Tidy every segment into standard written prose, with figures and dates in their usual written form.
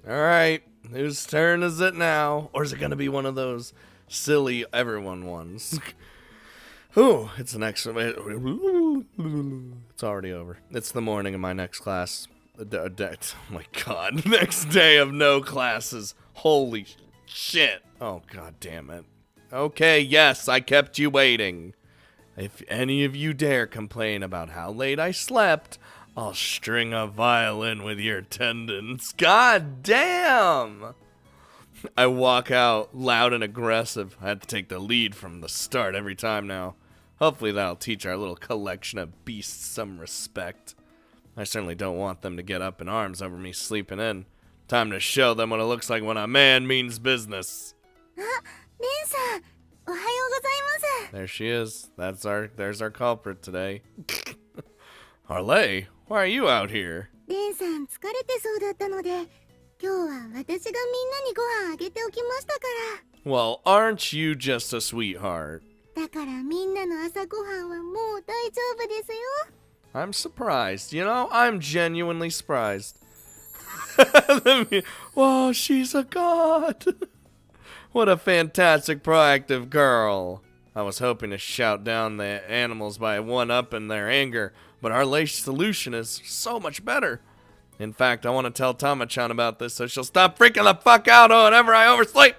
Alright, whose turn is it now? Or is it gonna be one of those silly everyone ones? Ooh, it's the next... It's already over. It's the morning of my next class. Oh my god, next day of no classes. Holy shit. Oh god damn it. Okay, yes, I kept you waiting. If any of you dare complain about how late I slept, I'll string a violin with your tendons. God damn! I walk out loud and aggressive. I had to take the lead from the start every time now. Hopefully that'll teach our little collection of beasts some respect. I certainly don't want them to get up in arms over me sleeping in. Time to show them what it looks like when a man means business. There she is. There's our culprit today. Arlay, why are you out here? Well, aren't you just a sweetheart? I'm surprised. You know, I'm genuinely surprised. Whoa, she's a god. What a fantastic, proactive girl. I was hoping to shout down the animals by one-upping their anger, but Arlay's solution is so much better. In fact, I want to tell Tama-chan about this so she'll stop freaking the fuck out whenever I oversleep.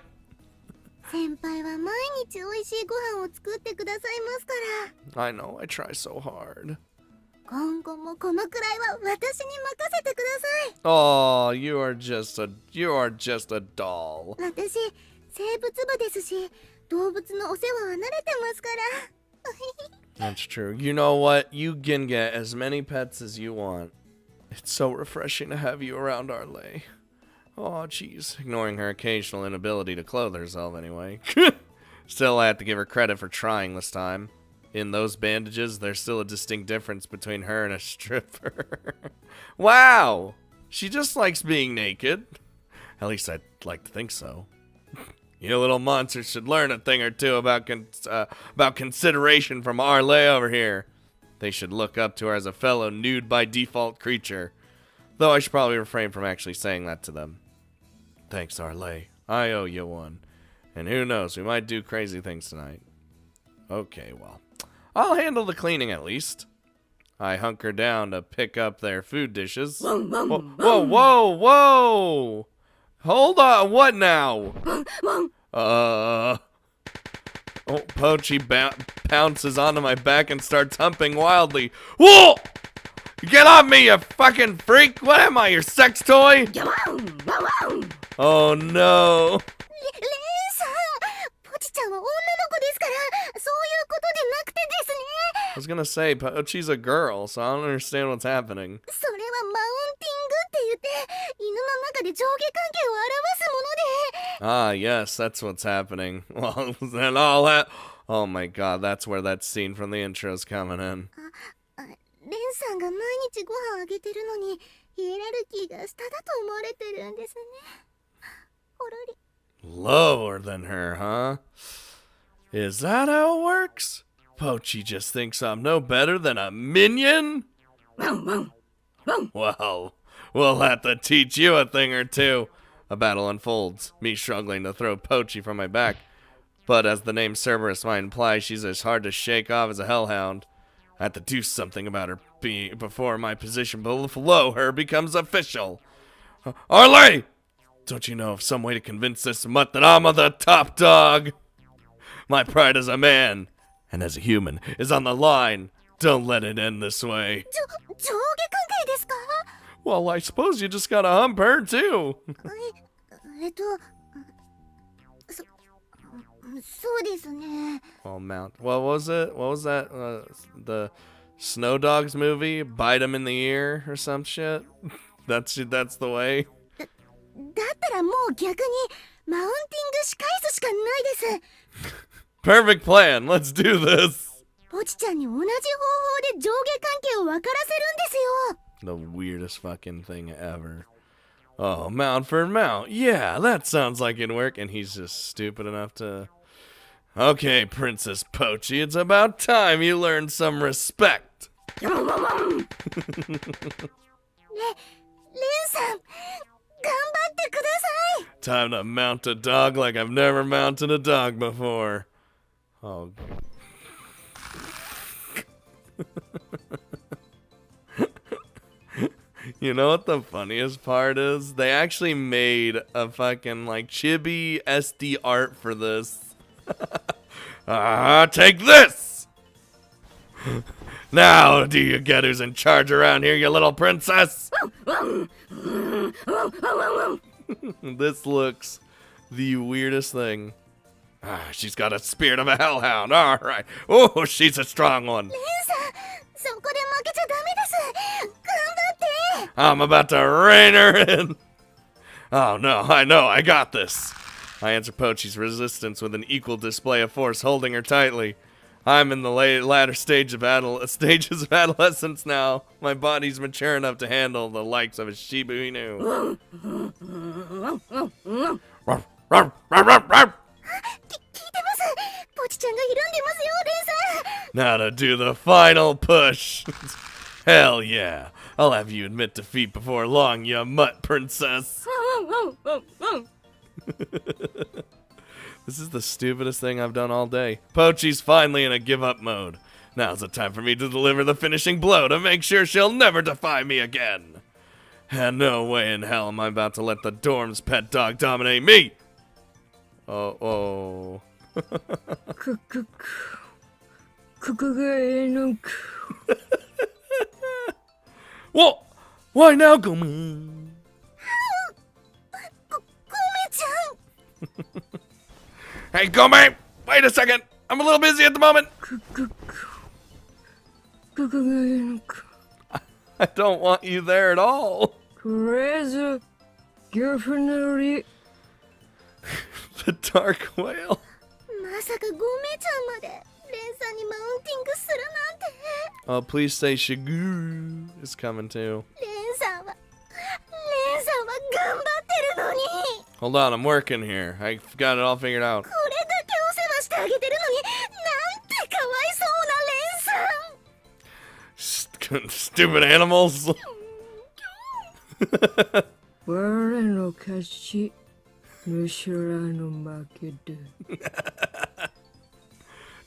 I know, I try so hard. Oh, you are just a doll. That's true. You know what? You can get as many pets as you want. It's so refreshing to have you around, Arlay. Oh, jeez. Ignoring her occasional inability to clothe herself anyway. Still, I have to give her credit for trying this time. In those bandages, there's still a distinct difference between her and a stripper. Wow! She just likes being naked. At least I'd like to think so. You little monsters should learn a thing or two about consideration from Arlay over here. They should look up to her as a fellow nude by default creature. Though I should probably refrain from actually saying that to them. Thanks, Arlay. I owe you one. And who knows, we might do crazy things tonight. Okay, well, I'll handle the cleaning at least. I hunker down to pick up their food dishes. Whoa! Hold on, what now? Oh, Pochi pounces onto my back and starts humping wildly. Whoa! Get off me, you fucking freak! What am I, your sex toy? Oh no! I was gonna say, Pochi's a girl, so I don't understand what's happening. Ah, yes, that's what's happening. Well, then all that... Oh my god, that's where that scene from the intro's coming in. Lower than her, huh? Is that how it works? Pochi just thinks I'm no better than a minion? Well, we'll have to teach you a thing or two. A battle unfolds, me struggling to throw Pochi from my back. But as the name Cerberus might imply, she's as hard to shake off as a hellhound. I have to do something about her before my position below her becomes official. Arlay! Don't you know of some way to convince this mutt that I'm the top dog? My pride as a man, and as a human, is on the line. Don't let it end this way. Well, I suppose you just gotta hump her, too. Oh, Mount. What was it? What was that? The Snow Dogs movie? Bite him in the ear or some shit? That's the way? Perfect plan. Let's do this. The weirdest fucking thing ever. Oh, Mount for Mount. Yeah, that sounds like it'd work. And he's just stupid enough to... Okay, Princess Pochi, it's about time you learned some respect. Time to mount a dog like I've never mounted a dog before. Oh. You know what the funniest part is? They actually made a fucking like chibi SD art for this. Take this! Now do you get who's in charge around here, you little princess? This looks the weirdest thing. She's got a spirit of a hellhound. All right. Oh, she's a strong one. I'm about to rein her in. Oh, no, I know, I got this. I answer Pochi's resistance with an equal display of force, holding her tightly. I'm in the latter stages of adolescence now. My body's mature enough to handle the likes of a Shiba Inu. Now to do the final push. Hell yeah. I'll have you admit defeat before long, you mutt princess. This is the stupidest thing I've done all day. Pochi's finally in a give-up mode. Now's the time for me to deliver the finishing blow to make sure she'll never defy me again. And no way in hell am I about to let the dorm's pet dog dominate me. Oh. Whoa! Why now, Gome? Hey, Gome! Wait a second! I'm a little busy at the moment! I don't want you there at all! The dark whale. Oh, please say Shiguru is coming too. Hold on, I'm working here. I got it all figured out. Stupid animals.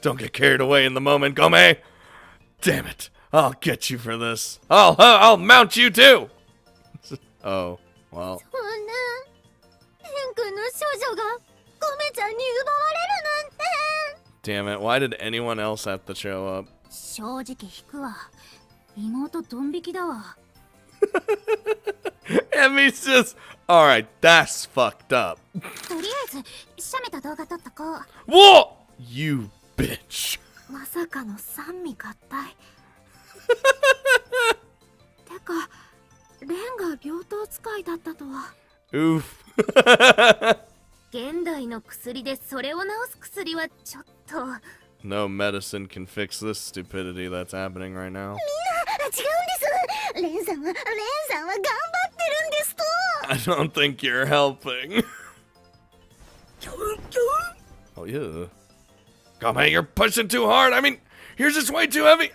Don't get carried away in the moment, Gome. Damn it. I'll get you for this. I'll mount you too. Oh, well. Damn it, why did anyone else have to show up? Emmy's just, alright, that's fucked up. Whoa! You bitch. Oof. No medicine can fix this stupidity that's happening right now. I don't think you're helping. Oh, yeah. Gome, you're pushing too hard. I mean, yours is way too heavy.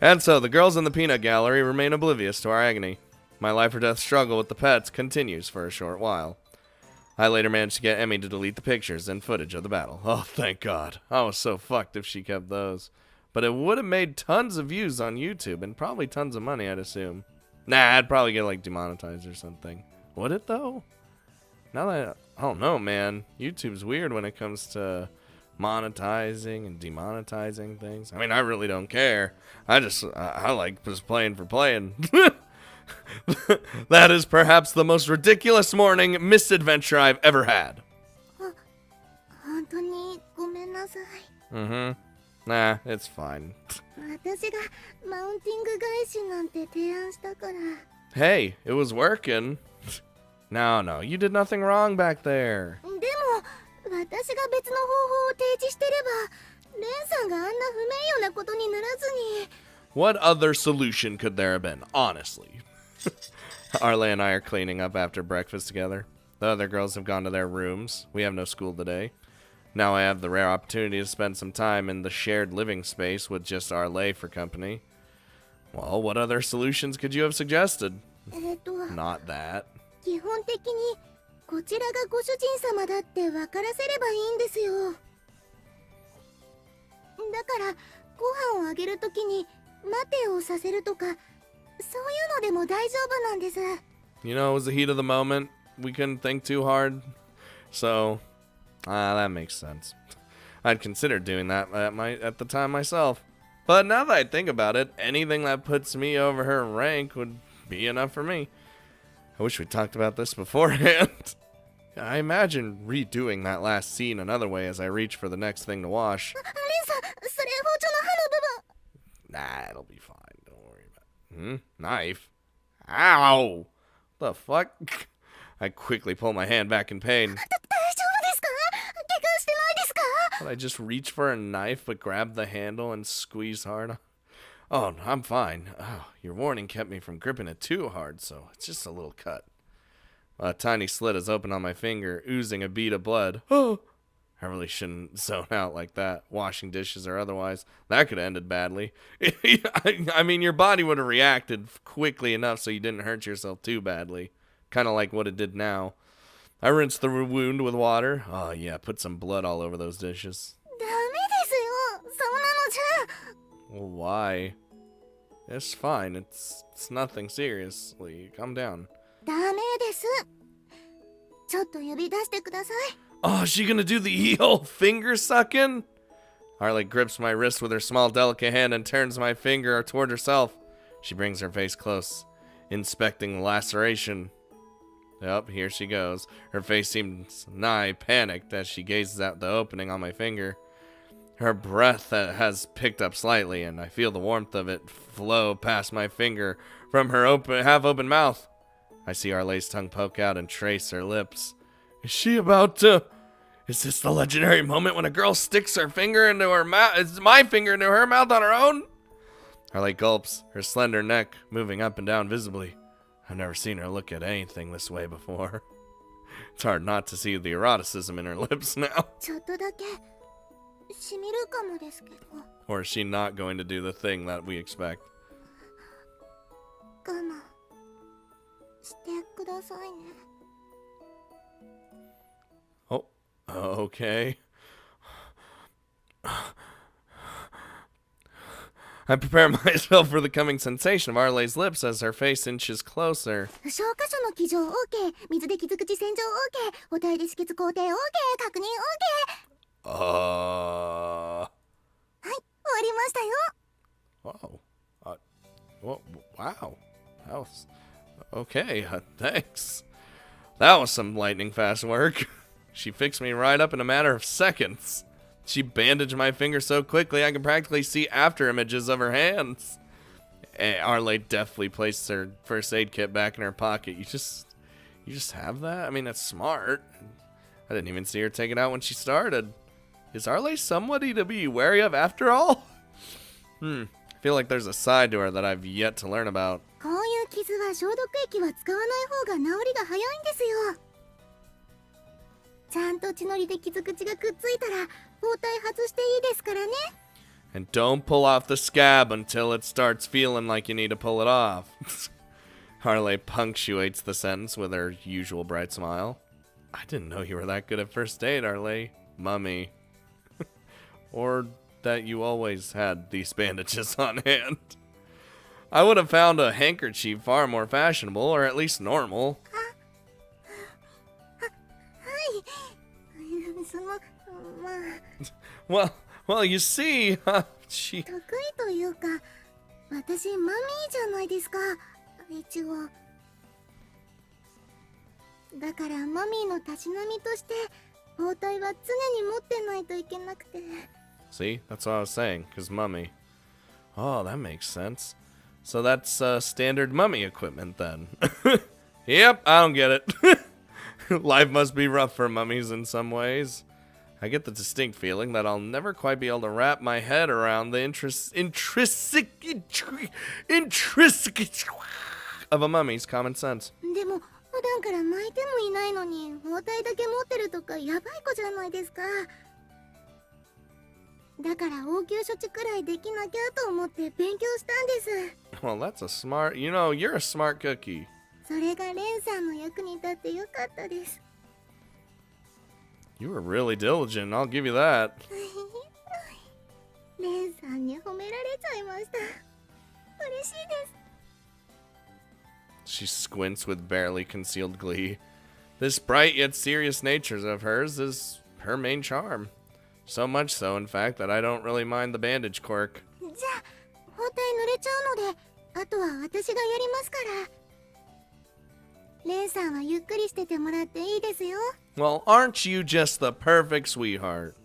And so, the girls in the peanut gallery remain oblivious to our agony. My life or death struggle with the pets continues for a short while. I later managed to get Emmy to delete the pictures and footage of the battle. Oh, thank God. I was so fucked if she kept those. But it would have made tons of views on YouTube and probably tons of money, I'd assume. Nah, I'd probably get, like, demonetized or something. Would it, though? Now that I don't know, man. YouTube's weird when it comes to monetizing and demonetizing things. I mean, I really don't care. I like just playing for playing. That is perhaps the most ridiculous morning misadventure I've ever had. Mm-hmm. Nah, it's fine. Hey, it was working. No, you did nothing wrong back there. What other solution could there have been, honestly? Arle and I are cleaning up after breakfast together. The other girls have gone to their rooms. We have no school today. Now I have the rare opportunity to spend some time in the shared living space with just Arle for company. Well, what other solutions could you have suggested? Not that. 基本的にこちらがご主人様だって分からせればいいんですよ。だからご飯をあげるときに待てをさせるとか、そういうのでも大丈夫なんです。You know, it was the heat of the moment. We couldn't think too hard. So, that makes sense. I'd considered doing that at the time myself. But now that I think about it, anything that puts me over her rank would be enough for me. I wish we talked about this beforehand. I imagine redoing that last scene another way as I reach for the next thing to wash. Nah, it'll be fine. Don't worry about it. Knife? Ow! The fuck? I quickly pull my hand back in pain. Did I just reach for a knife but grab the handle and squeeze hard? Oh, I'm fine. Oh, your warning kept me from gripping it too hard, so it's just a little cut. A tiny slit has opened on my finger, oozing a bead of blood. Oh, I really shouldn't zone out like that, washing dishes or otherwise. That could have ended badly. I mean, your body would have reacted quickly enough so you didn't hurt yourself too badly. Kind of like what it did now. I rinsed the wound with water. Oh, yeah, put some blood all over those dishes. Well, why? It's fine. It's nothing seriously. Calm down. Oh, is she gonna do the old finger sucking? Arle grips my wrist with her small, delicate hand and turns my finger toward herself. She brings her face close, inspecting the laceration. Yep, here she goes. Her face seems nigh panicked as she gazes at the opening on my finger. Her breath has picked up slightly, and I feel the warmth of it flow past my finger from her half-open mouth. I see Arle's tongue poke out and trace her lips. Is she about to... Is this the legendary moment when a girl sticks her finger into her mouth? Is my finger into her mouth on her own? Arle gulps, her slender neck moving up and down visibly. I've never seen her look at anything this way before. It's hard not to see the eroticism in her lips now. Or is she not going to do the thing that we expect? Oh, okay. I prepare myself for the coming sensation of Arle's lips as her face inches closer. Whoa. Wow. That was... Okay, thanks. That was some lightning fast work. She fixed me right up in a matter of seconds. She bandaged my finger so quickly I can practically see after images of her hands. Arle deftly placed her first aid kit back in her pocket. You just have that? I mean, that's smart. I didn't even see her take it out when she started. Is Arle somebody to be wary of after all? I feel like there's a side to her that I've yet to learn about. And don't pull off the scab until it starts feeling like you need to pull it off. Arle punctuates the sentence with her usual bright smile. I didn't know you were that good at first aid, Arle. Mummy. Or that you always had these bandages on hand. I would have found a handkerchief far more fashionable, or at least normal. Well, you see, she... See, that's what I was saying, because mummy. Oh, that makes sense. So that's standard mummy equipment then. Yep, I don't get it. Life must be rough for mummies in some ways. I get the distinct feeling that I'll never quite be able to wrap my head around the intrinsic of a mummy's common sense. でも普段から巻いてもいないのに包帯だけ持ってるとかやばい子じゃないですか。だから応急処置くらいできなきゃと思って勉強したんです。 Well, that's a smart... You know, you're a smart cookie. それがレンさんの役に立ってよかったです。 You were really diligent, I'll give you that. レンさんに褒められちゃいました。嬉しいです。 She squints with barely concealed glee. This bright yet serious nature of hers is her main charm. So much so, in fact, that I don't really mind the bandage quirk. じゃあ包帯濡れちゃうのであとは私がやりますから。レンさんはゆっくりしててもらっていいですよ。 Well, aren't you just the perfect sweetheart?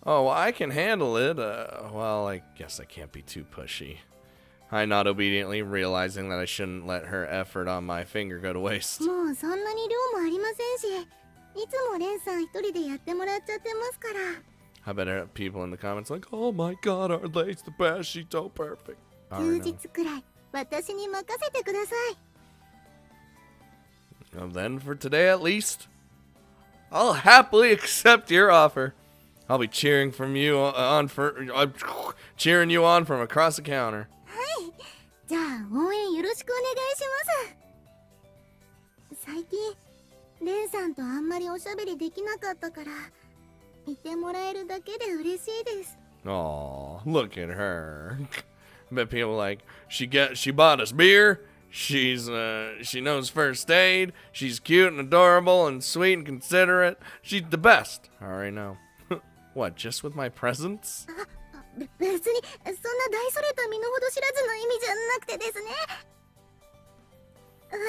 Oh, I can handle it. Well, I guess I can't be too pushy. I nod obediently, realizing that I shouldn't let her effort on my finger go to waste. もうそんなに量もありませんし、いつもレンさん一人でやってもらっちゃってますから。 I bet people in the comments like, oh my god, our lady's the best, she's so perfect. 休日くらい私に任せてください。 Well, then, for today at least, I'll happily accept your offer. I'll be cheering from you on cheering you on from across the counter. はい、じゃあ応援よろしくお願いします。最近レンさんとあんまりおしゃべりできなかったからいてもらえるだけで嬉しいです。 Aw, look at her. I bet people like, she bought us beer, she knows first aid, she's cute and adorable and sweet and considerate, she's the best. I already know. What, just with my presence? 別にそんな大それた身の程知らずの意味じゃなくてですね。私み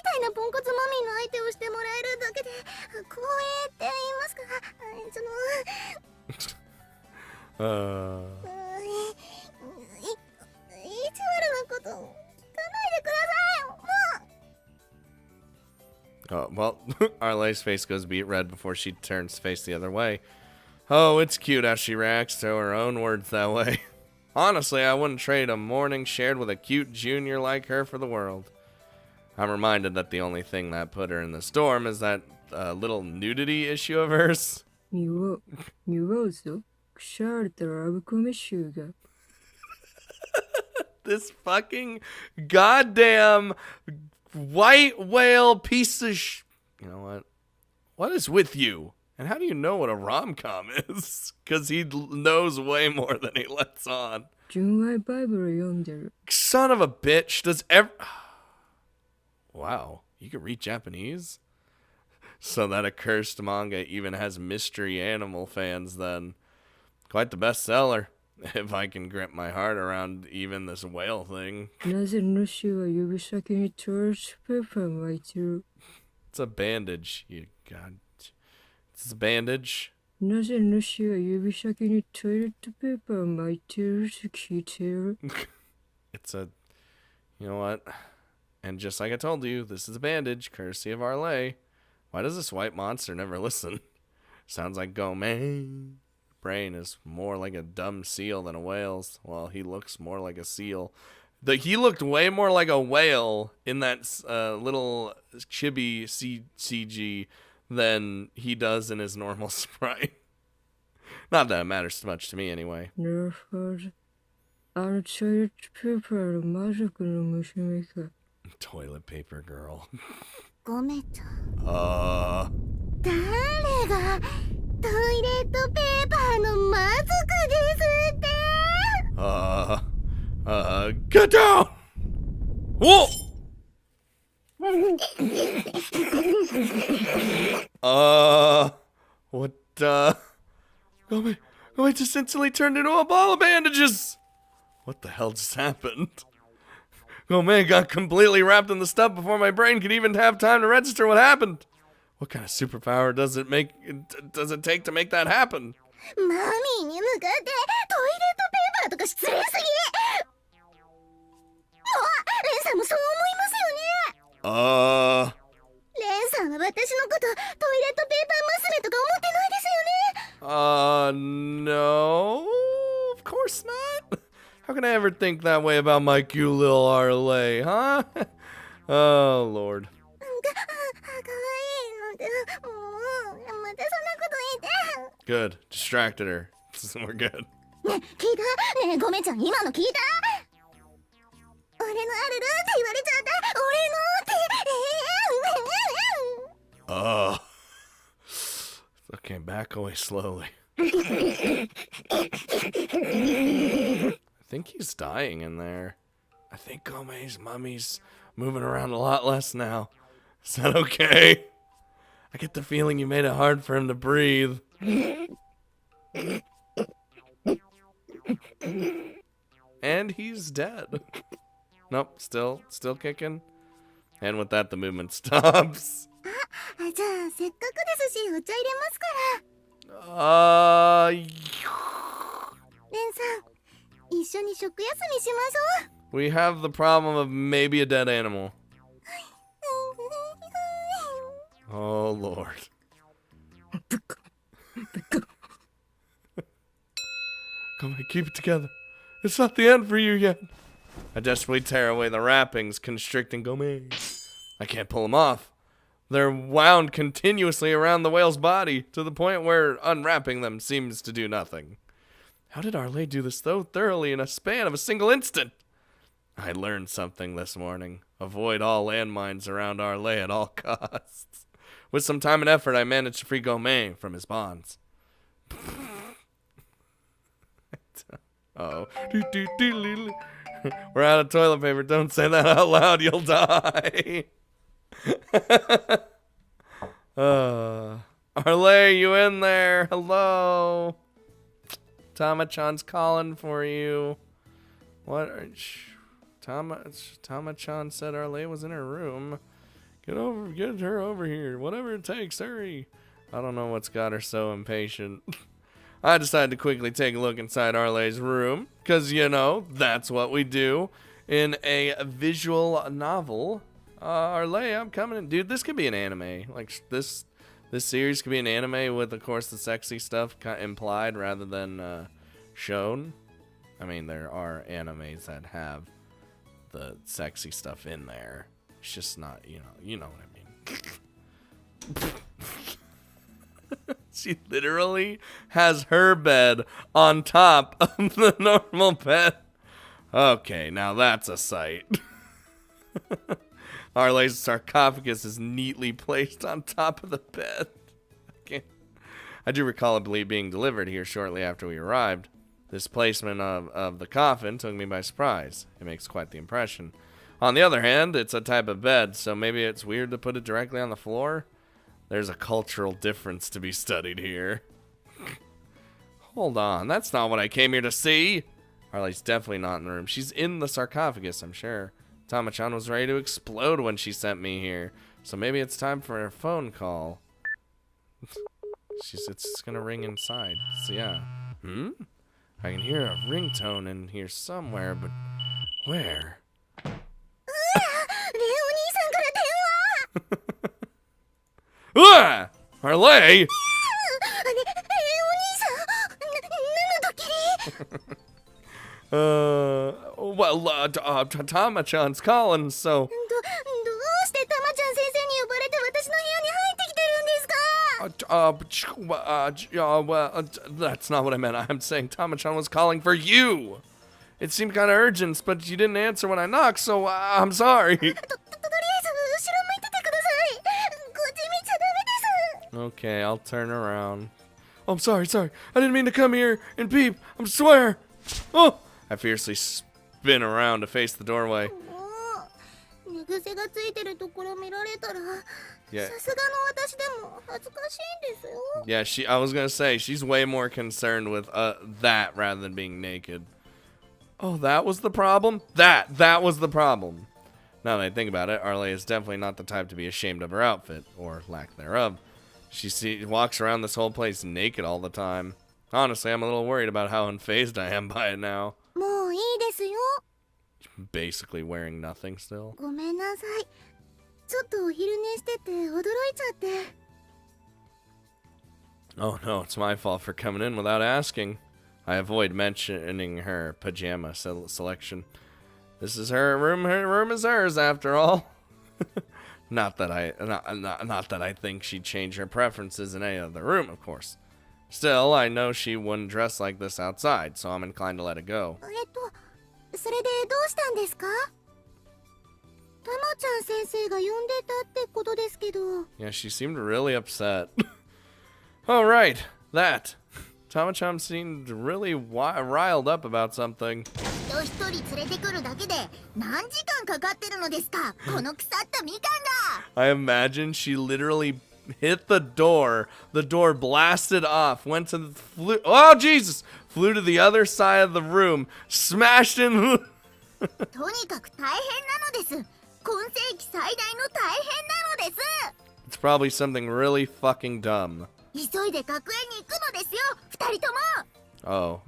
たいなポンコツマミーの相手をしてもらえるだけで光栄って言いますか。意地悪なこと聞かないでくださいよ、もう。 Well, Arle's face goes beet red before she turns to face the other way. Oh, it's cute how she reacts to her own words that way. Honestly, I wouldn't trade a morning shared with a cute junior like her for the world. I'm reminded that the only thing that put her in the storm is that little nudity issue of hers. This fucking goddamn white whale piece of You know what? What is with you? And how do you know what a rom-com is? Because he knows way more than he lets on. Son of a bitch. Wow, you can read Japanese? So that accursed manga even has mystery animal fans then. Quite the bestseller. If I can grip my heart around even this whale thing. It's a bandage, you god. It's a bandage. It's a... You know what? And just like I told you, this is a bandage, courtesy of Arle. Why does this white monster never listen? Sounds like Gomez. Brain is more like a dumb seal than a whale's. Well, he looks more like a seal. He looked way more like a whale in that little chibi CG than he does in his normal sprite. Not that it matters too much to me anyway. Toilet paper girl. ごめんちゃん。誰がトイレットペーパーのマスクですって？ Get down! Whoa! What, Gomez just instantly turned into a ball of bandages! What the hell just happened? Gomez got completely wrapped in the stuff before my brain could even have time to register what happened. What kind of superpower does it take to make that happen? マミーに向かってトイレットペーパーとか失礼すぎ。もうレンさんもそう思いますよね。レンさんは私のことトイレットペーパー娘とか思ってないですよね。No, of course not. How can I ever think that way about my cute little Arle, huh? Oh, Lord. かわいいので、もう、またそんなこと言って。 Good. Distracted her. We're good. ね、聞いた？ねえ、ごめんちゃん、今の聞いた？俺のあるるって言われちゃった。俺のって、Oh. Okay, back away slowly. I think he's dying in there. I think Gomei's mummy's moving around a lot less now. Is that okay? I get the feeling you made it hard for him to breathe. And he's dead. Nope, still kicking. And with that, the movement stops. あ、じゃあせっかくですし、お茶入れますから。レンさん、一緒に食休みしましょう。 We have the problem of maybe a dead animal. Oh, Lord. Come on, keep it together. It's not the end for you yet. I desperately tear away the wrappings, constricting Gomez. I can't pull them off. They're wound continuously around the whale's body, to the point where unwrapping them seems to do nothing. How did Arlay do this so thoroughly in a span of a single instant? I learned something this morning. Avoid all landmines around Arlay at all costs. With some time and effort, I managed to free Gomez from his bonds. Uh-oh. We're out of toilet paper. Don't say that out loud. You'll die. Arlay, you in there? Hello. Tama-chan's calling for you. What? Tama-chan said Arlay was in her room. Get her over here. Whatever it takes, hurry. I don't know what's got her so impatient. I decided to quickly take a look inside Arlay's room, because, you know, that's what we do in a visual novel. Arlay, I'm coming in. Dude, this could be an anime. Like, this series could be an anime with, of course, the sexy stuff implied rather than shown. I mean, there are animes that have the sexy stuff in there. It's just not, you know what I mean. She literally has her bed on top of the normal bed. Okay, now that's a sight. Arlay's sarcophagus is neatly placed on top of the bed. I do recall it being delivered here shortly after we arrived. This placement of the coffin took me by surprise. It makes quite the impression. On the other hand, it's a type of bed, so maybe it's weird to put it directly on the floor. There's a cultural difference to be studied here. Hold on, that's not what I came here to see. Arlay's definitely not in the room. She's in the sarcophagus, I'm sure. Tama-chan was ready to explode when she sent me here, so maybe it's time for a phone call. It's gonna ring inside, so yeah. I can hear a ringtone in here somewhere, but where? Arlay! Well, Tama-chan's calling, so... that's not what I meant. I'm saying Tama-chan was calling for you. It seemed kind of urgent, but you didn't answer when I knocked, so I'm sorry. Okay, I'll turn around. Oh, I'm sorry. I didn't mean to come here and peep. I swear. Oh! I fiercely spin around to face the doorway. Yeah, I was gonna say, she's way more concerned with that rather than being naked. Oh, that was the problem? That was the problem. Now that I think about it, Arlay is definitely not the type to be ashamed of her outfit, or lack thereof. She walks around this whole place naked all the time. Honestly, I'm a little worried about how unfazed I am by it now. Basically wearing nothing still. Oh no, it's my fault for coming in without asking. I avoid mentioning her pajama selection. This is her room is hers after all. Not that I think she'd change her preferences in any other room, of course. Still, I know she wouldn't dress like this outside, so I'm inclined to let it go. それでどうしたんですか？たまちゃん先生が呼んでたってことですけど。Yeah, she seemed really upset. Oh, right, that. Tama-chan seemed really riled up about something. 人一人連れてくるだけで何時間かかってるのですか？この腐ったみかんが。I imagine she literally hit the door blasted off, went to the oh Jesus, flew to the other side of the room, smashed in とにかく大変なのです。今世紀最大の大変なのです。 It's probably something really fucking dumb. 急いで学園に行くのですよ、二人とも。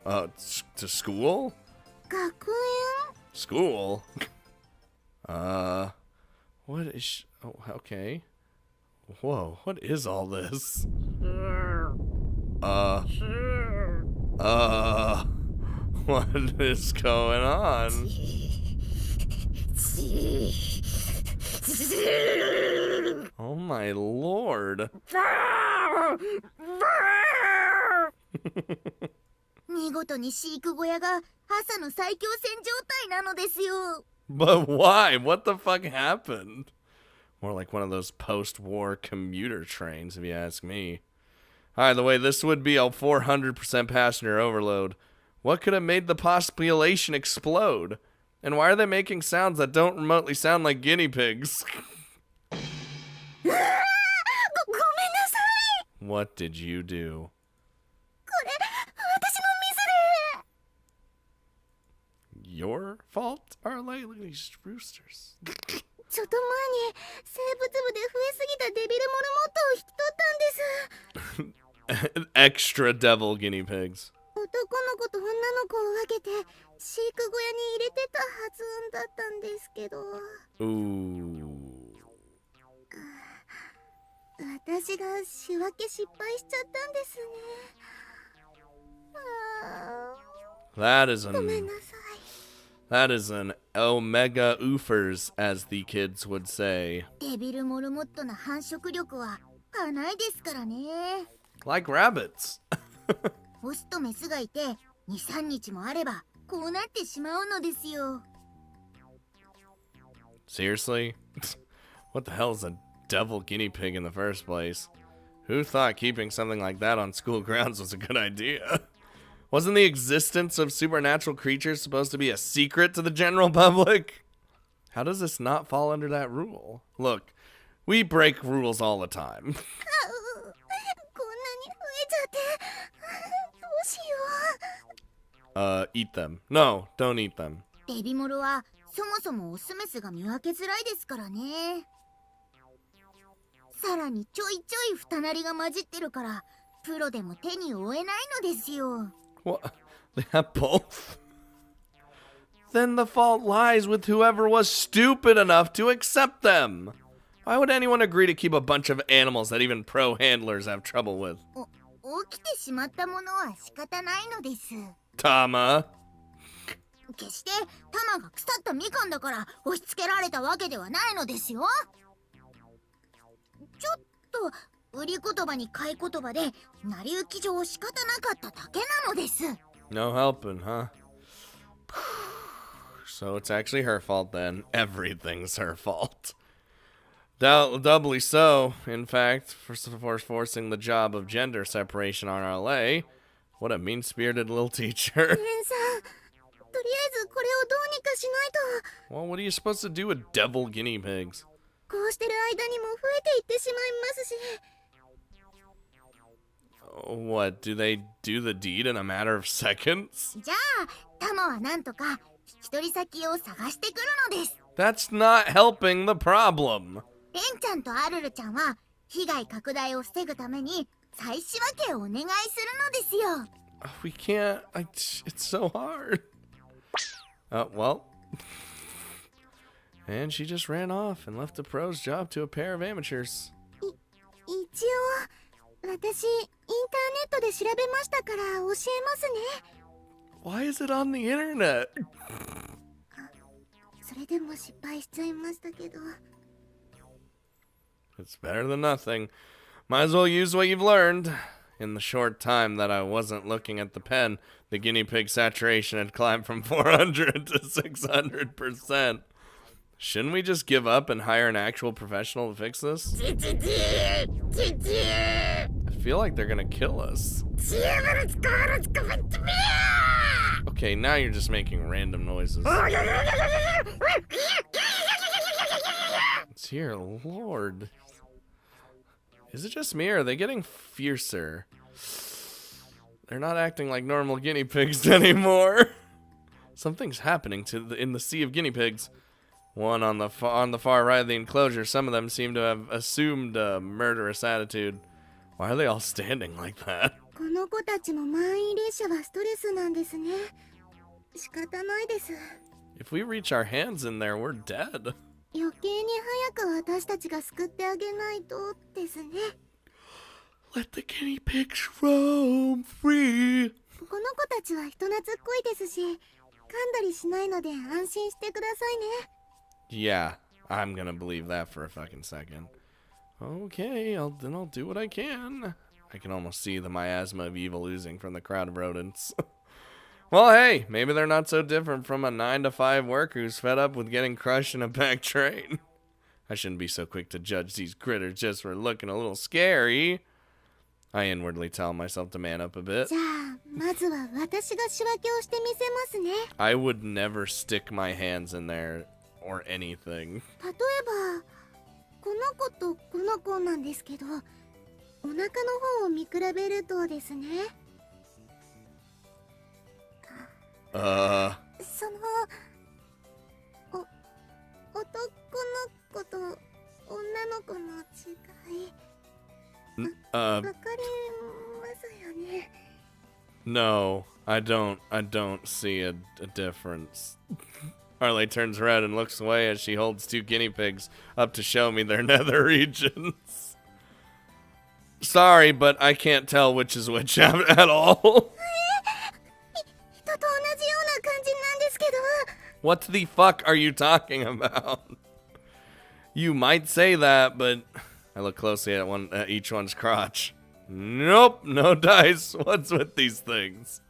To school? 学園 School? What is oh, okay. Whoa, what is all this? What is going on? Oh my lord. 見事に飼育小屋が朝の最強戦状態なのですよ。 But why? What the fuck happened? More like one of those post-war commuter trains, if you ask me. By the way, this would be a 400% passenger overload. What could have made the population explode? And why are they making sounds that don't remotely sound like guinea pigs? ごめんなさい。 What did you do? これ私のミスで。 Your fault, Arlay? Look at these roosters. ちょっと前に生物部で増えすぎたデビルモルモットを引き取ったんです。 Extra devil guinea pigs. 男の子と女の子を分けて飼育小屋に入れてたはずだったんですけど。 Ooh. 私が仕分け失敗しちゃったんですね。That is ごめん an なさい。 that is an omega oofers, as the kids would say. デビルモルモットの繁殖力はかないですからね。 Like rabbits. オスとメスがいて 2,3 日もあればこうなってしまうのですよ。 Seriously? What the hell is a devil guinea pig in the first place? Who thought keeping something like that on school grounds was a good idea? Wasn't the existence of supernatural creatures supposed to be a secret to the general public? How does this not fall under that rule? Look, we break rules all the time. こんなに増えちゃってどうしよ Eat them. No, don't eat them. う。デビモルはそもそもオスメスが見分けづらいですからね。さらにちょいちょい二なりが混じってるからプロでも手に負えないのですよ。 What? They have both? Then the fault lies with whoever was stupid enough to accept them. Why would anyone agree to keep a bunch of animals that even pro handlers have trouble with? 起きてしまったものは仕方ないのです。 Tama. 決してタマが腐ったみかんだから押し付けられたわけではないのですよ。ちょっと売り言葉に買い言葉で成り行き上仕方なかっただけなのです。 No helping, huh? So it's actually her fault then. Everything's her fault. Doubly so, in fact, for forcing the job of gender separation on LA. What a mean-spirited little teacher. レンさん、とりあえずこれをどうにかしないと。 Well, what are you supposed to do with devil guinea pigs? こうしてる間にも増えていってしまいますし。 What, do they do the deed in a matter of seconds? じゃあ、タマはなんとか引き取り先を探してくるのです。 That's not helping the problem. レンちゃんとアルルちゃんは被害拡大を防ぐために再仕分けをお願いするのですよ。 We can't. It's so hard. Well. And she just ran off and left a pro's job to a pair of amateurs. 一応、私、インターネットで調べましたから教えますね。 Why is it on the internet? それでも失敗しちゃいましたけど。It's better than nothing. Might as well use what you've learned. In the short time that I wasn't looking at the pen, the guinea pig saturation had climbed from 400 to 600%. Shouldn't we just give up and hire an actual professional to fix this? I feel like they're gonna kill us. Okay, now you're just making random noises. Dear Lord. Is it just me, or are they getting fiercer? They're not acting like normal guinea pigs anymore. Something's happening in the sea of guinea pigs. One on the far right of the enclosure. Some of them seem to have assumed a murderous attitude. Why are they all standing like that? If we reach our hands in there, we're dead. Let the guinea pigs roam free. Yeah, I'm gonna believe that for a fucking second. Okay, then I'll do what I can. I can almost see the miasma of evil oozing from the crowd of rodents. Well, hey, maybe they're not so different from a 9-to-5 worker who's fed up with getting crushed in a packed train. I shouldn't be so quick to judge these critters just for looking a little scary. I inwardly tell myself to man up a bit. I would never stick my hands in there or anything. No, I don't see a difference. Harley turns red and looks away as she holds two guinea pigs up to show me their nether regions. Sorry, but I can't tell which is which at all. What the fuck are you talking about? You might say that, but I look closely at each one's crotch. Nope, no dice. What's with these things?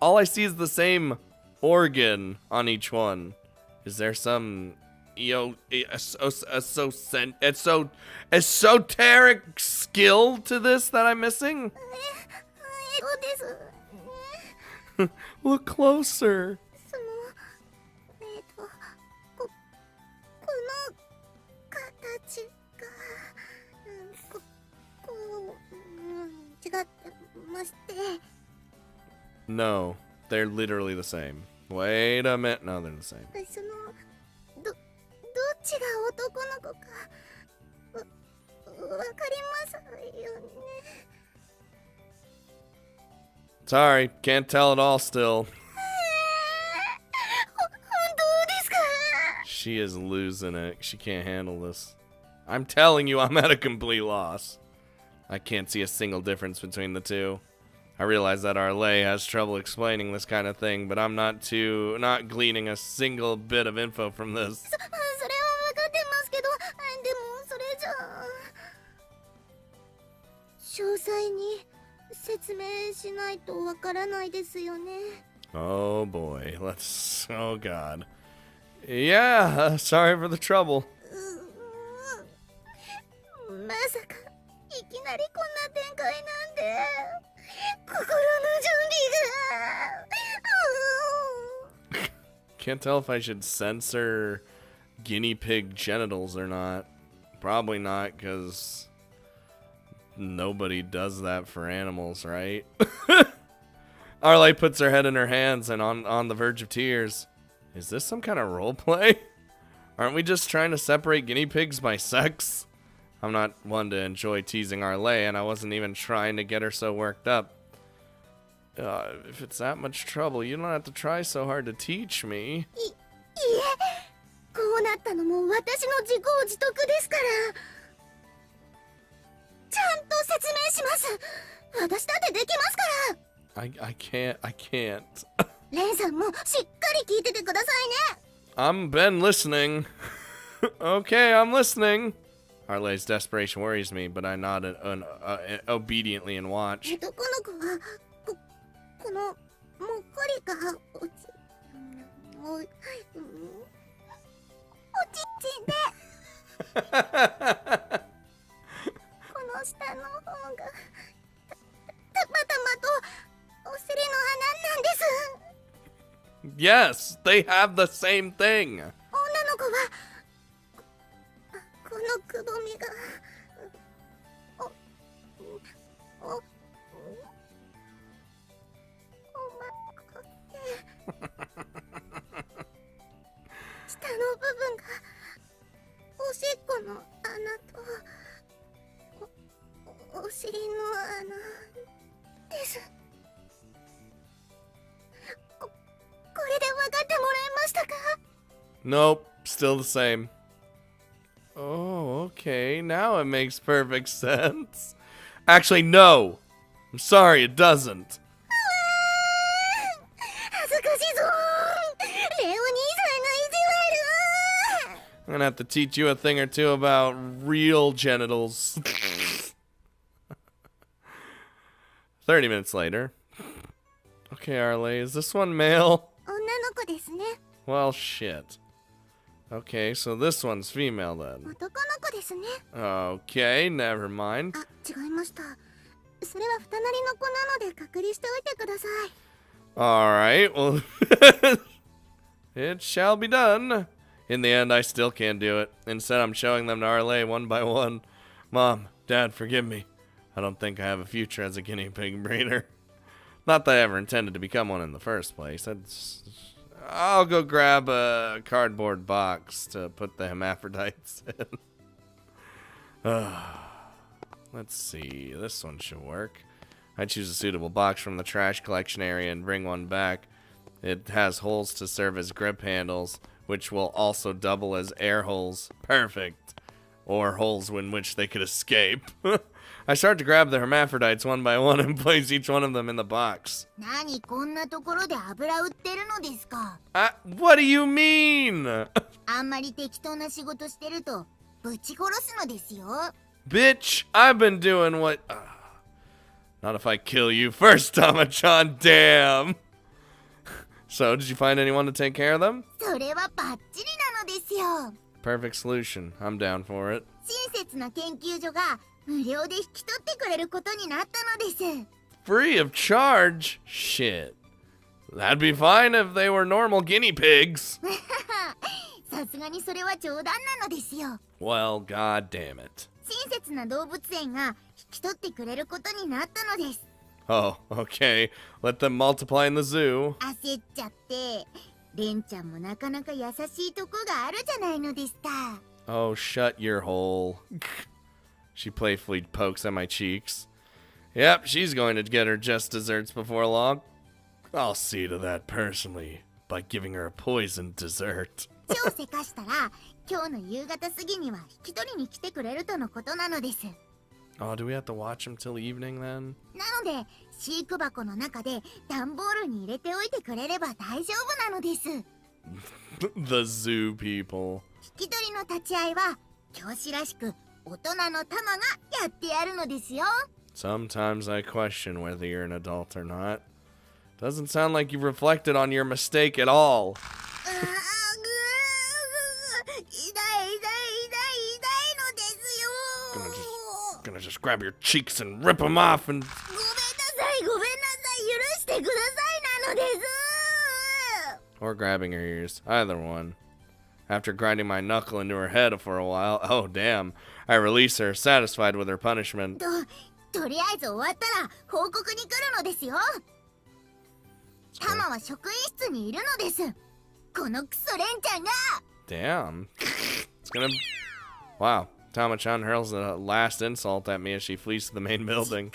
All I see is the same organ on each one. Is there some esoteric skill to this that I'm missing? Look closer. No, they're literally the same. Wait a minute. No, they're the same. Sorry, can't tell at all still. She is losing it. She can't handle this. I'm telling you, I'm at a complete loss. I can't see a single difference between the two. I realize that Arlay has trouble explaining this kind of thing, but I'm not gleaning a single bit of info from this. Oh boy, oh god. Yeah, sorry for the trouble. Can't tell if I should censor guinea pig genitals or not. Probably not, because nobody does that for animals, right? Arlay puts her head in her hands and on the verge of tears. Is this some kind of role play? Aren't we just trying to separate guinea pigs by sex? I'm not one to enjoy teasing Arlay, and I wasn't even trying to get her so worked up. If it's that much trouble, you don't have to try so hard to teach me. I can't. I've been listening. Okay, I'm listening. Arle's desperation worries me, but I nod obediently and watch. 男の子はこのもっこりがおちんでこの下の方がたまたまとお尻の穴なんです。 Yes, they have the same thing. 女の子はこのくぼみがおまこって下の部分がおしっこの穴とお尻の穴です。これで分かってもらえましたか？ Nope, still the same. Oh, okay. Now it makes perfect sense. Actually, no. I'm sorry, it doesn't. 恥ずかしそう。レオ兄さんの意地悪。 I'm gonna have to teach you a thing or two about real genitals. 30 minutes later. Okay, Arle, is this one male? 女の子ですね。 Well, shit. Okay, so this one's female then. 男の子ですね。 Okay, never mind. あ、違いました。それは二なりの子なので隔離しておいてください。 Alright, well, it shall be done. In the end, I still can't do it. Instead, I'm showing them to Arle one by one. Mom, Dad, forgive me. I don't think I have a future as a guinea pig breeder. Not that I ever intended to become one in the first place. I'll go grab a cardboard box to put the hermaphrodites in. Let's see. This one should work. I choose a suitable box from the trash collection area and bring one back. It has holes to serve as grip handles, which will also double as air holes. Perfect. Or holes in which they could escape. I start to grab the hermaphrodites one by one and place each one of them in the box. 何こんなところで油売ってるのですか？ What do you mean? あんまり適当な仕事してるとぶち殺すのですよ。 Bitch, I've been doing what... Not if I kill you first, Tama-chan, damn! So, did you find anyone to take care of them? それはバッチリなのですよ。 Perfect solution. I'm down for it. 親切な研究所が無料で引き取ってくれることになったのです。 Free of charge? Shit. That'd be fine if they were normal guinea pigs. さすがにそれは冗談なのですよ。 Well, god damn it. 親切な動物園が引き取ってくれることになったのです。 Oh, okay. Let them multiply in the zoo. 焦っちゃって、レンちゃんもなかなか優しいとこがあるじゃないのですか。 Oh, shut your hole. She playfully pokes at my cheeks. Yep, she's going to get her just desserts before long. I'll see to that personally by giving her a poisoned dessert. 超せかしたら、今日の夕方過ぎには引き取りに来てくれるとのことなのです。 Oh, do we have to watch him till evening then? なので、飼育箱の中で段ボールに入れておいてくれれば大丈夫なのです。 The zoo people. 引き取りの立ち会いは、教師らしく大人のタマがやってやるのですよ。 Sometimes I question whether you're an adult or not. Doesn't sound like you've reflected on your mistake at all. のですよ。 Gonna just grab your cheeks and rip them off and... ごめんなさい、許してくださいなのです。 Or grabbing her ears. Either one. After grinding my knuckle into her head for a while, oh damn, I release her, satisfied with her punishment. とりあえず終わったら報告に来るのですよ。タマは職員室にいるのです。このクソレンちゃんが。 Damn. It's gonna... Wow. Tama-chan hurls the last insult at me as she flees to the main building.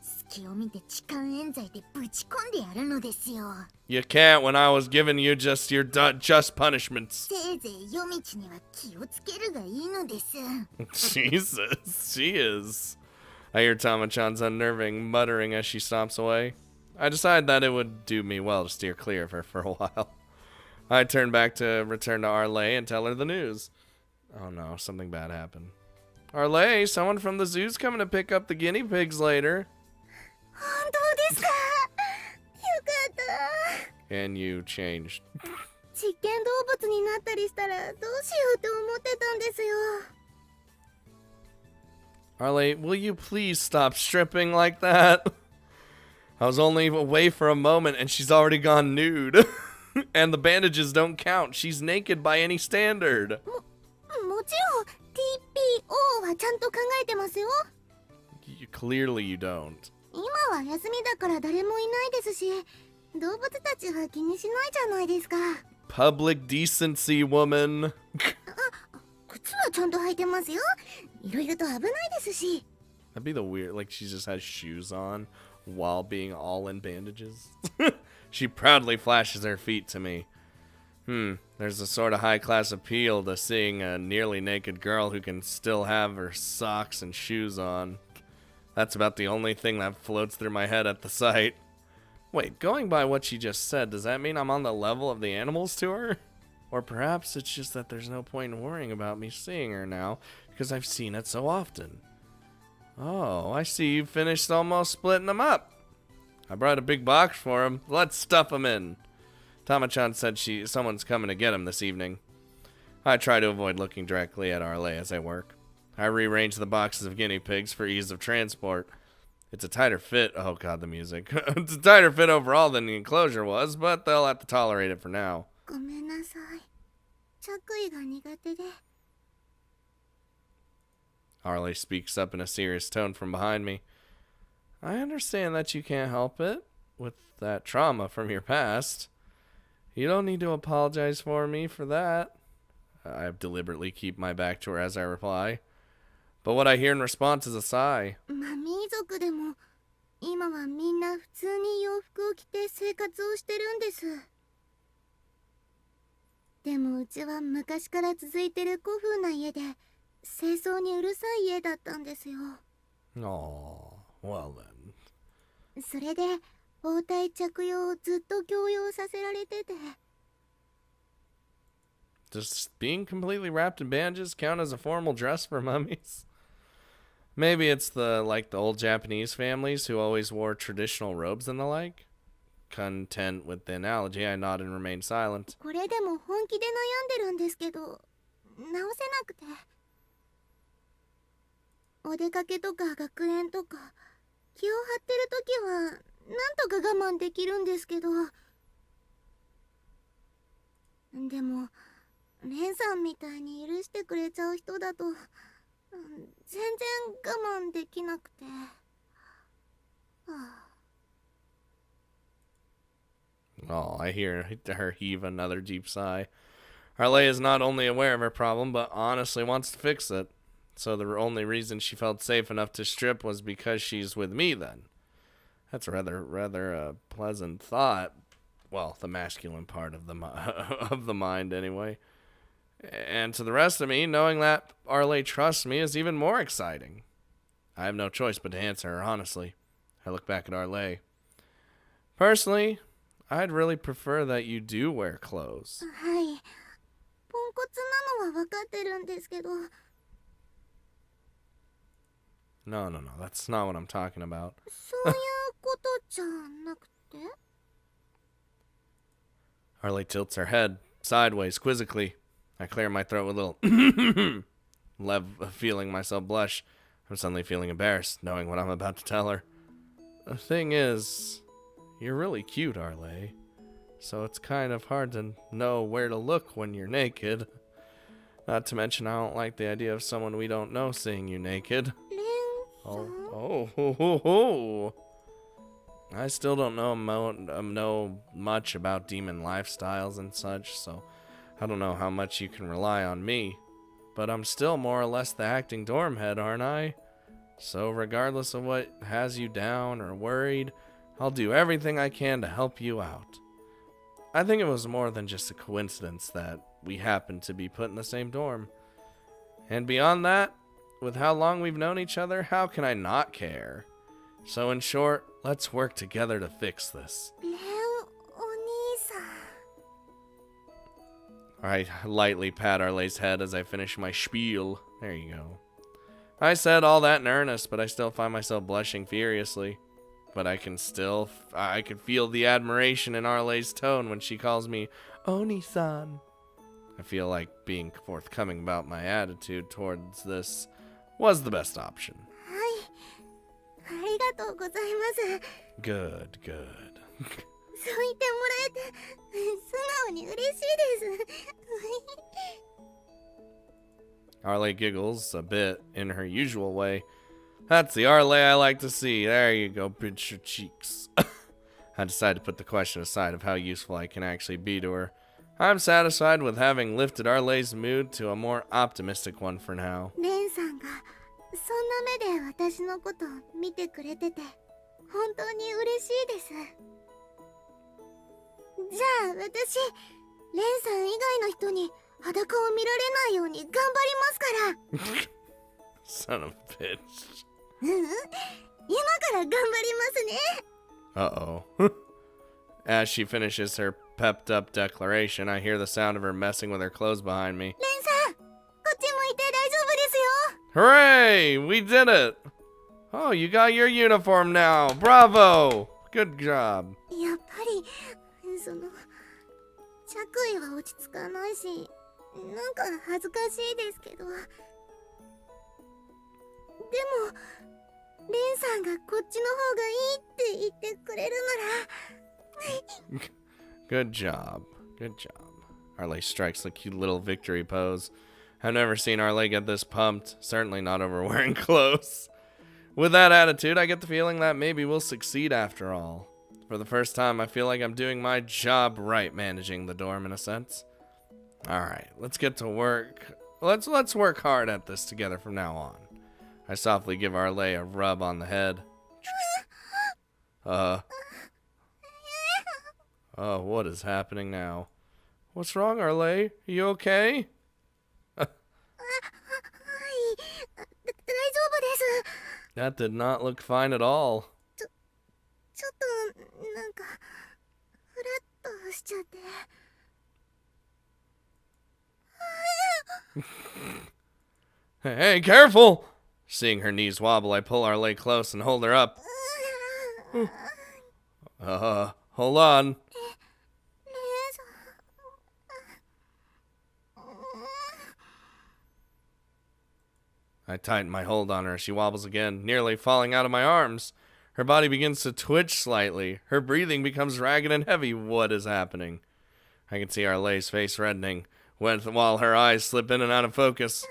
隙を見て痴漢冤罪でぶち込んでやるのですよ。 You can't when I was giving you just your just punishments. せいぜい夜道には気をつけるがいいのです。 Jesus, she is. I hear Tama-chan's unnerving muttering as she stomps away. I decide that it would do me well to steer clear of her for a while. I return to Arle and tell her the news. Oh no, something bad happened. Arlay, someone from the zoo's coming to pick up the guinea pigs later. 本当ですか。よかった。 And you changed. 実験動物になったりしたらどうしようって思ってたんですよ。 Arlay, will you please stop stripping like that? I was only away for a moment and she's already gone nude. And the bandages don't count. She's naked by any standard. もちろん TPO はちゃんと考えてますよ。 Clearly you don't. 今は休みだから誰もいないですし、動物たちは気にしないじゃないですか。 Public decency, woman. 靴はちゃんと履いてますよ。いろいろと危ないですし。 That'd be the weird, like she just has shoes on while being all in bandages. She proudly flashes her feet to me. There's a sort of high-class appeal to seeing a nearly naked girl who can still have her socks and shoes on. That's about the only thing that floats through my head at the sight. Wait, going by what she just said, does that mean I'm on the level of the animals to her? Or perhaps it's just that there's no point in worrying about me seeing her now, because I've seen it so often. Oh, I see you finished almost splitting them up. I brought a big box for him. Let's stuff him in. Tama-chan said someone's coming to get him this evening. I try to avoid looking directly at Arlay as I work. I rearrange the boxes of guinea pigs for ease of transport. It's a tighter fit. Oh god, the music. It's a tighter fit overall than the enclosure was, but they'll have to tolerate it for now. ごめんなさい。着衣が苦手で。 Arlay speaks up in a serious tone from behind me. I understand that you can't help it, with that trauma from your past. You don't need to apologize for me for that. I deliberately keep my back to her as I reply. But what I hear in response is a sigh. マミー族でも今はみんな普通に洋服を着て生活をしてるんです。でもうちは昔から続いてる古風な家で清掃にうるさい家だったんですよ。 Oh, well then. それで包帯着用をずっと強要させられてて。 Does being completely wrapped in bandages count as a formal dress for mummies? Maybe it's the old Japanese families who always wore traditional robes and the like. Content with the analogy, I nod and remain silent. これでも本気で悩んでるんですけど、直せなくて。お出かけとか学園とか気を張ってる時はなんとか我慢できるんですけど、でもレンさんみたいに許してくれちゃう人だと全然我慢できなくて。Oh, I hear her heave another deep sigh. Arlay is not only aware of her problem, but honestly wants to fix it. So the only reason she felt safe enough to strip was because she's with me then. That's rather a pleasant thought. Well, the masculine part of the mind anyway. And to the rest of me, knowing that Arlay trusts me is even more exciting. I have no choice but to answer her honestly. I look back at Arlay. Personally, I'd really prefer that you do wear clothes. はい。ポンコツなのは分かってるんですけど。 No, that's not what I'm talking about. そういうことじゃなくて? Arlay tilts her head sideways quizzically. I clear my throat with a little feeling myself blush. I'm suddenly feeling embarrassed, knowing what I'm about to tell her. The thing is, you're really cute, Arlay. So it's kind of hard to know where to look when you're naked. Not to mention, I don't like the idea of someone we don't know seeing you naked. Oh. I still don't know much about demon lifestyles and such, so I don't know how much you can rely on me. But I'm still more or less the acting dorm head, aren't I? So regardless of what has you down or worried, I'll do everything I can to help you out. I think it was more than just a coincidence that we happened to be put in the same dorm. And beyond that, with how long we've known each other, how can I not care? So in short, let's work together to fix this. I lightly pat Arle's head as I finish my spiel. There you go. I said all that in earnest, but I still find myself blushing furiously. But I can feel the admiration in Arle's tone when she calls me Oni-san. I feel like being forthcoming about my attitude towards this was the best option. ありがとうございます。 Good, good. そう言ってもらえて素直に嬉しいです。 Arle giggles a bit in her usual way. That's the Arle I like to see. There you go, pinch your cheeks. I decide to put the question aside of how useful I can actually be to her. I'm satisfied with having lifted Arle's mood to a more optimistic one for now. レンさんがそんな目で私のことを見てくれてて本当に嬉しいです。じゃあ私、レンさん以外の人に裸を見られないように頑張りますから。 Son of a bitch. 今から頑張りますね。 Uh-oh. As she finishes her pepped up declaration, I hear the sound of her messing with her clothes behind me. レンさん、こっち向いて大丈夫ですよ。 Hooray! We did it! Oh, you got your uniform now. Bravo! Good job. やっぱりその着衣は落ち着かないし、なんか恥ずかしいですけど、でもレンさんがこっちの方がいいって言ってくれるなら。 Good job. Good job. Arle strikes a cute little victory pose. I've never seen Arle get this pumped, certainly not over wearing clothes. With that attitude, I get the feeling that maybe we'll succeed after all. For the first time, I feel like I'm doing my job right managing the dorm in a sense. Alright, let's get to work. Let's work hard at this together from now on. I softly give Arle a rub on the head. Oh, what is happening now? What's wrong, Arle? Are you okay? はい、大丈夫です。 That did not look fine at all. ちょっとなんかフラッとしちゃって。 Hey, careful! Seeing her knees wobble, I pull Arle close and hold her up. Hold on. I tighten my hold on her as she wobbles again, nearly falling out of my arms. Her body begins to twitch slightly. Her breathing becomes ragged and heavy. What is happening? I can see Arle's face reddening, while her eyes slip in and out of focus.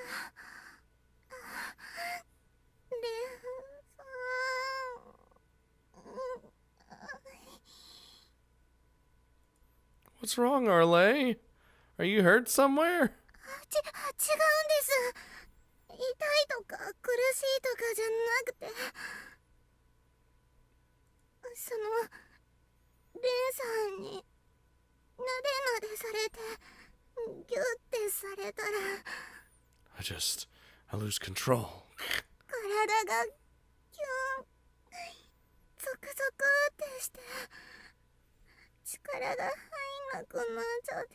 What's wrong, Arle? Are you hurt somewhere? 違うんです。痛いとか苦しいとかじゃなくて、そのレンさんになでなでされてギュッてされたら I lose control. 体がキュンゾクゾクってして力が入んなくなっちゃって。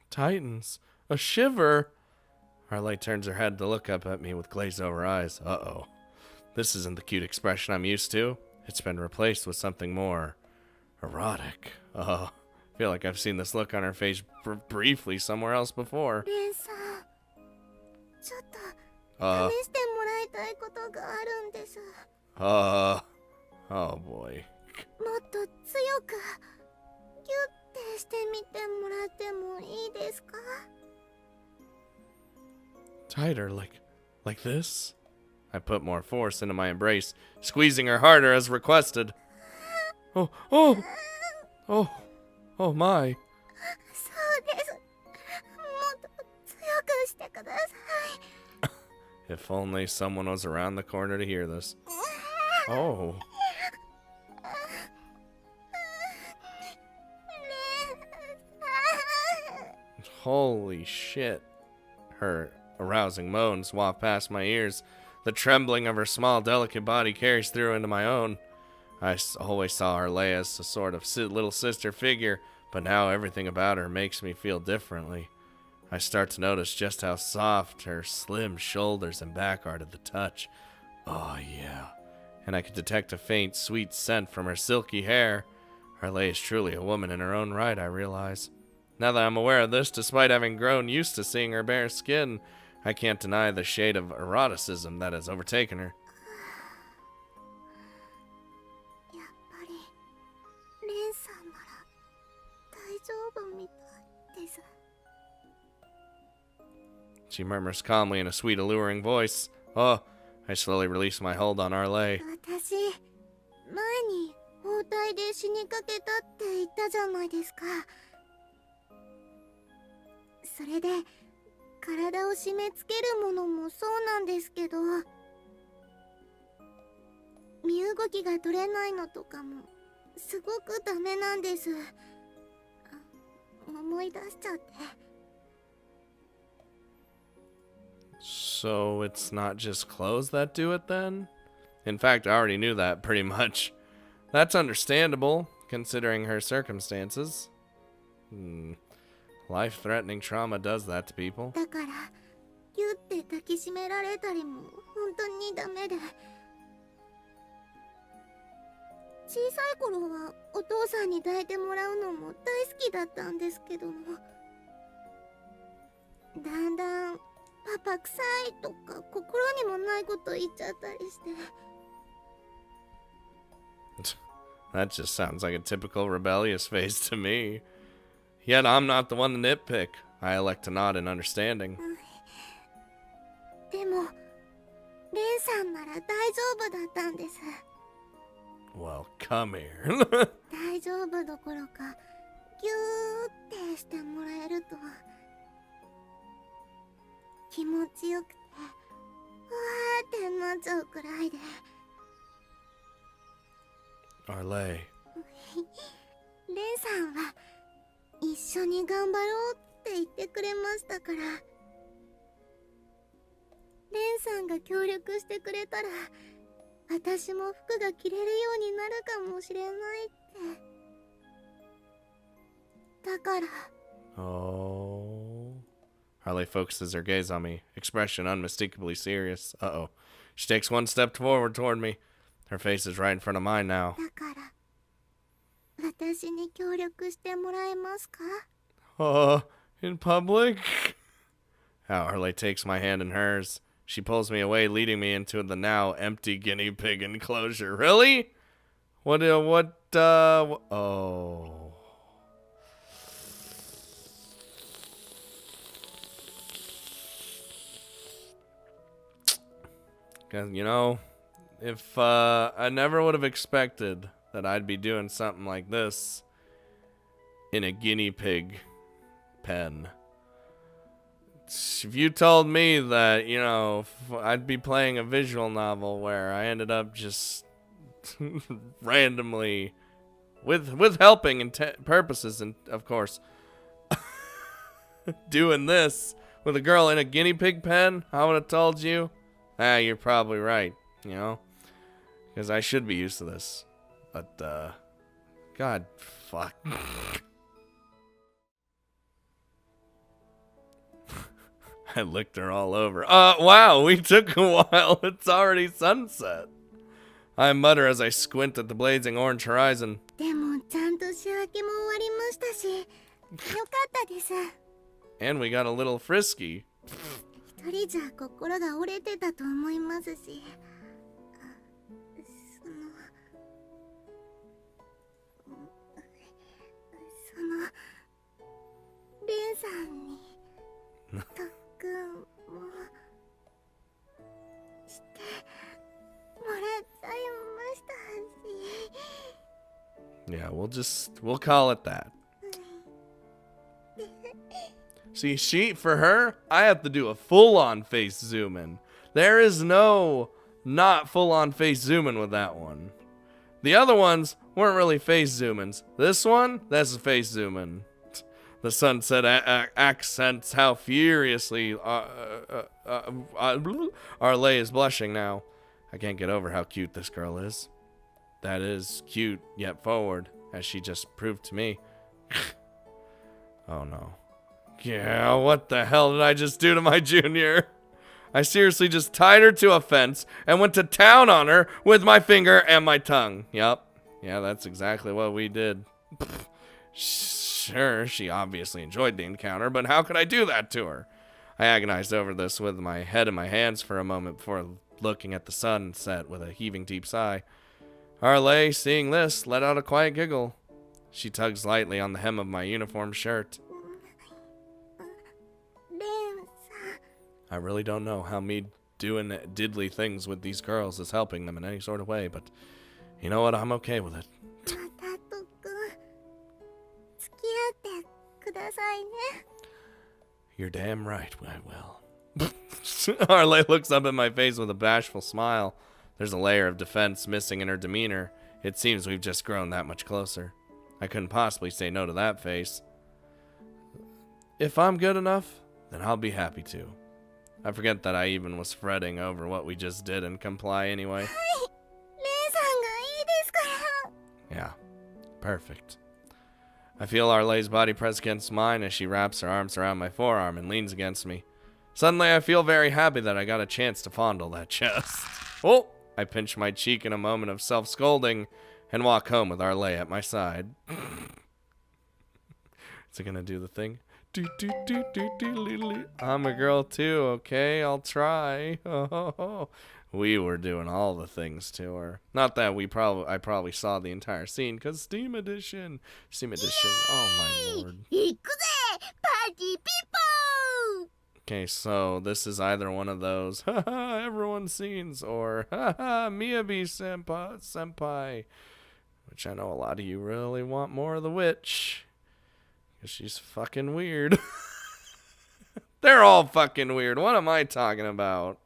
Titans. A shiver. Arle turns her head to look up at me with glazed over eyes. Uh-oh. This isn't the cute expression I'm used to. It's been replaced with something more erotic. I feel like I've seen this look on her face briefly somewhere else before. レンさん、ちょっと試してもらいたいことがあるんです。 Oh boy. もっと強くギュッてしてみてもらってもいいですか？ Tighter, like this? I put more force into my embrace, squeezing her harder as requested. Oh my. そうです。もっと強くしてください。 If only someone was around the corner to hear this. Oh. Holy shit. Her arousing moans waft past my ears. The trembling of her small, delicate body carries through into my own. Always saw Arlea as a sort of little sister figure, but now everything about her makes me feel differently. I start to notice just how soft her slim shoulders and back are to the touch. Oh yeah. And I can detect a faint, sweet scent from her silky hair. Arlea is truly a woman in her own right, I realize. Now that I'm aware of this, despite having grown used to seeing her bare skin, I can't deny the shade of eroticism that has overtaken her. やっぱりレンさんなら大丈夫みたいです。 She murmurs calmly in a sweet, alluring voice. Oh, I slowly release my hold on Arlea. 私、前に包帯で死にかけたって言ったじゃないですか。それで体を締め付けるものもそうなんですけど、身動きが取れないのとかもすごくダメなんです。思い出しちゃって。 So it's not just clothes that do it then? In fact, I already knew that pretty much. That's understandable, considering her circumstances. Life-threatening trauma does that to people. だからギュって抱きしめられたりも本当にダメで、小さい頃はお父さんに抱いてもらうのも大好きだったんですけども、だんだんパパ臭いとか心にもないこと言っちゃったりして。 That just sounds like a typical rebellious phase to me. Yet I'm not the one to nitpick. I elect to nod in understanding. でもレンさんなら大丈夫だったんです。 Well, come here. 大丈夫どころかギューってしてもらえると気持ちよくてうわーってなっちゃうくらいで。 Arlea. レンさんは一緒に頑張ろうって言ってくれましたから、レンさんが協力してくれたら私も服が着れるようになるかもしれないって。だから。 Oh. Arlea focuses her gaze on me, expression unmistakably serious. Uh-oh. She takes one step forward toward me. Her face is right in front of mine now. だから私に協力してもらえますか? In public? Arlea takes my hand in hers. She pulls me away, leading me into the now empty guinea pig enclosure. Really? Oh. You know, if I never would have expected that I'd be doing something like this in a guinea pig pen. If you told me that, you know, I'd be playing a visual novel where I ended up just randomly, with helping purposes, and of course, doing this with a girl in a guinea pig pen, I would have told you, you're probably right, you know, because I should be used to this. But, God, fuck. I licked her all over. Wow, we took a while. It's already sunset. I mutter as I squint at the blazing orange horizon. でもちゃんと仕分けも終わりましたし、よかったです。 And we got a little frisky. 一人じゃ心が折れてたと思いますし、レンさんに特訓もしてもらっちゃいましたし。 Yeah, we'll call it that. See, for her, I have to do a full-on face zoom in. There is no not full-on face zoom in with that one. The other ones weren't really face zoom-ins. This one, that's a face zoom in. The sunset accents how furiously Arlea is blushing now. I can't get over how cute this girl is. that is cute yet forward, as she just proved to me. Oh no. Yeah, what the hell did I just do to my junior? I seriously just tied her to a fence and went to town on her with my finger and my tongue. Yup. Yeah, that's exactly what we did. Sure, she obviously enjoyed the encounter, but how could I do that to her? I agonized over this with my head in my hands for a moment before looking at the sunset with a heaving deep sigh. Arlay, seeing this, let out a quiet giggle. She tugs lightly on the hem of my uniform shirt. I really don't know how me doing diddly things with these girls is helping them in any sort of way, but you know what? I'm okay with it. You're damn right, I will. Arlay looks up at my face with a bashful smile. There's a layer of defense missing in her demeanor. It seems we've just grown that much closer. I couldn't possibly say no to that face. If I'm good enough, then I'll be happy to. I forget that I even was fretting over what we just did and comply anyway. Yeah, perfect. I feel Arlay's body press against mine as she wraps her arms around my forearm and leans against me. Suddenly, I feel very happy that I got a chance to fondle that chest. Oh! I pinch my cheek in a moment of self-scolding and walk home with Arlay at my side. Is it gonna do the thing? I'm a girl too, okay? I'll try. We were doing all the things to her. Not that I probably saw the entire scene, because Steam Edition. Oh my lord. Party people! Okay, so this is either one of those, haha, everyone's scenes, or haha, Miyabi senpai, which I know a lot of you really want more of the witch, because she's fucking weird. They're all fucking weird. What am I talking about?